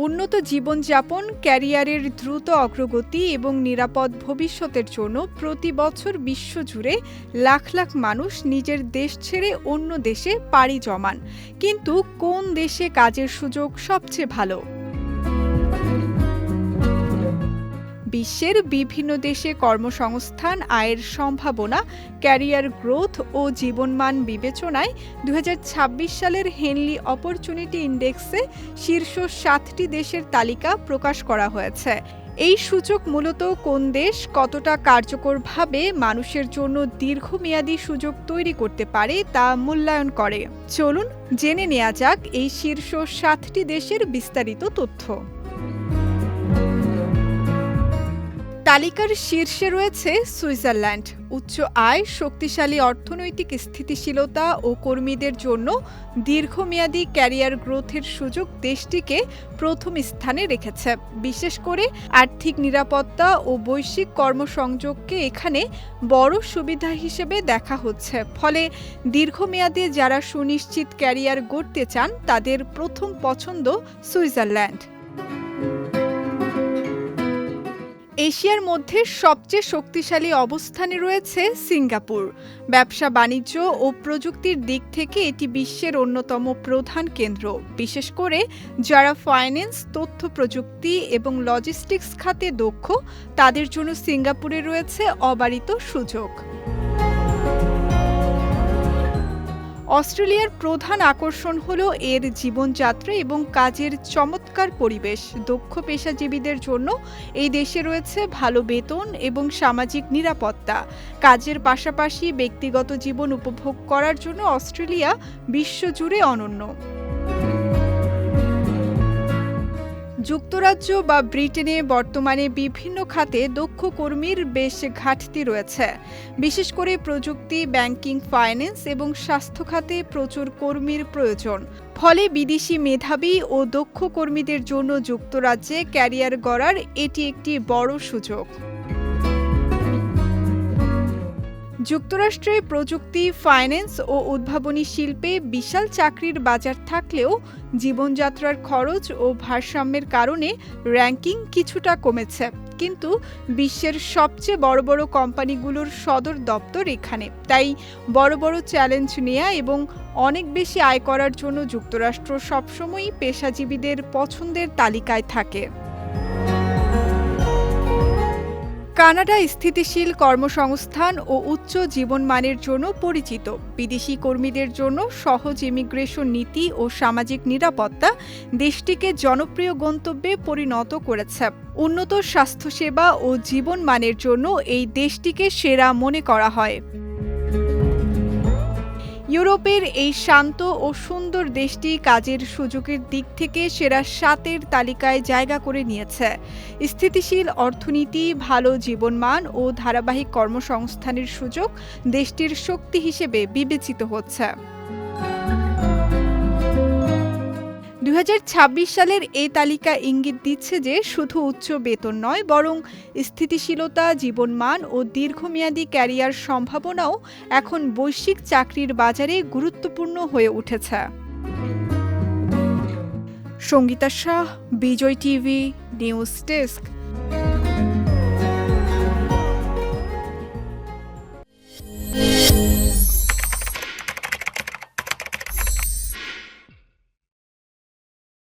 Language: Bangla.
উন্নত জীবনযাপন, ক্যারিয়ারের দ্রুত অগ্রগতি এবং নিরাপদ ভবিষ্যতের জন্য প্রতি বছর বিশ্বজুড়ে লাখ লাখ মানুষ নিজের দেশ ছেড়ে অন্য দেশে পাড়ি জমান। কিন্তু কোন দেশে কাজের সুযোগ সবচেয়ে ভালো? বিশ্বের বিভিন্ন দেশে কর্মসংস্থান, আয়ের সম্ভাবনা, ক্যারিয়ার গ্রোথ ও জীবনমান বিবেচনায় ২০২৬ সালের হেনলি অপরচুনিটি ইন্ডেক্সে শীর্ষ ৭টি দেশের তালিকা প্রকাশ করা হয়েছে। এই সূচক মূলত কোন দেশ কতটা কার্যকরভাবে মানুষের জন্য দীর্ঘমেয়াদী সুযোগ তৈরি করতে পারে তা মূল্যায়ন করে। চলুন জেনে নেওয়া যাক এই শীর্ষ ৭টি দেশের বিস্তারিত তথ্য। তালিকার শীর্ষে রয়েছে সুইজারল্যান্ড। উচ্চ আয়, শক্তিশালী অর্থনৈতিক স্থিতিশীলতা ও কর্মীদের জন্য দীর্ঘমেয়াদী ক্যারিয়ার গ্রোথের সুযোগ দেশটিকে প্রথম স্থানে রেখেছে। বিশেষ করে আর্থিক নিরাপত্তা ও বৈশ্বিক কর্মসংযোগকে এখানে বড় সুবিধা হিসেবে দেখা হচ্ছে। ফলে দীর্ঘমেয়াদে যারা সুনিশ্চিত ক্যারিয়ার গড়তে চান তাদের প্রথম পছন্দ সুইজারল্যান্ড। এশিয়ার মধ্যে সবচেয়ে শক্তিশালী অবস্থানে রয়েছে সিঙ্গাপুর। ব্যবসা, বাণিজ্য ও প্রযুক্তির দিক থেকে এটি বিশ্বের অন্যতম প্রধান কেন্দ্র। বিশেষ করে যারা ফাইন্যান্স, তথ্য প্রযুক্তি এবং লজিস্টিক্স খাতে দক্ষ, তাদের জন্য সিঙ্গাপুরে রয়েছে অবারিত সুযোগ। অস্ট্রেলিয়ার প্রধান আকর্ষণ হল এর জীবনযাত্রা এবং কাজের চমৎকার পরিবেশ। দক্ষ পেশাজীবীদের জন্য এই দেশে রয়েছে ভালো বেতন এবং সামাজিক নিরাপত্তা। কাজের পাশাপাশি ব্যক্তিগত জীবন উপভোগ করার জন্য অস্ট্রেলিয়া বিশ্বজুড়ে অনন্য। যুক্তরাজ্য বা ব্রিটেনে বর্তমানে বিভিন্ন খাতে দক্ষ কর্মীর বেশ ঘাটতি রয়েছে। বিশেষ করে প্রযুক্তি, ব্যাংকিং, ফাইন্যান্স এবং স্বাস্থ্য খাতে প্রচুর কর্মীর প্রয়োজন। ফলে বিদেশি মেধাবী ও দক্ষ কর্মীদের জন্য যুক্তরাজ্যে ক্যারিয়ার গড়ার এটি একটি বড় সুযোগ। যুক্তরাষ্ট্রে প্রযুক্তি, ফাইন্যান্স ও উদ্ভাবনী শিল্পে বিশাল চাকরির বাজার থাকলেও জীবনযাত্রার খরচ ও ভারসাম্যের কারণে র্যাঙ্কিং কিছুটা কমেছে। কিন্তু বিশ্বের সবচেয়ে বড় বড় কোম্পানিগুলোর সদর দপ্তর এখানে। তাই বড় বড় চ্যালেঞ্জ নেওয়া এবং অনেক বেশি আয় করার জন্য যুক্তরাষ্ট্র সবসময়ই পেশাজীবীদের পছন্দের তালিকায় থাকে। কানাডা স্থিতিশীল কর্মসংস্থান ও উচ্চ জীবনমানের জন্য পরিচিত। বিদেশি কর্মীদের জন্য সহজ ইমিগ্রেশন নীতি ও সামাজিক নিরাপত্তা দেশটিকে জনপ্রিয় গন্তব্যে পরিণত করেছে। উন্নত স্বাস্থ্যসেবা ও জীবনমানের জন্য এই দেশটিকে সেরা মনে করা হয়। ইউরোপের এই শান্ত ও সুন্দর দেশটি কাজের সুযোগের দিক থেকে সেরা ৭-এর তালিকায় জায়গা করে নিয়েছে। স্থিতিশীল অর্থনীতি, ভালো জীবনমান ও ধারাবাহিক কর্মসংস্থানের সুযোগ দেশটির শক্তি হিসেবে বিবেচিত হচ্ছে। ২০২৬ সালের এই তালিকা ইঙ্গিত দিচ্ছে যে শুধু উচ্চ বেতন নয়, বরং স্থিতিশীলতা, জীবনমান ও দীর্ঘমেয়াদী ক্যারিয়ার সম্ভাবনাও এখন বৈশ্বিক চাকরির বাজারে গুরুত্বপূর্ণ হয়ে উঠেছে। সঙ্গীতা শাহ, বিজয় টিভি, নিউজ ডেস্ক।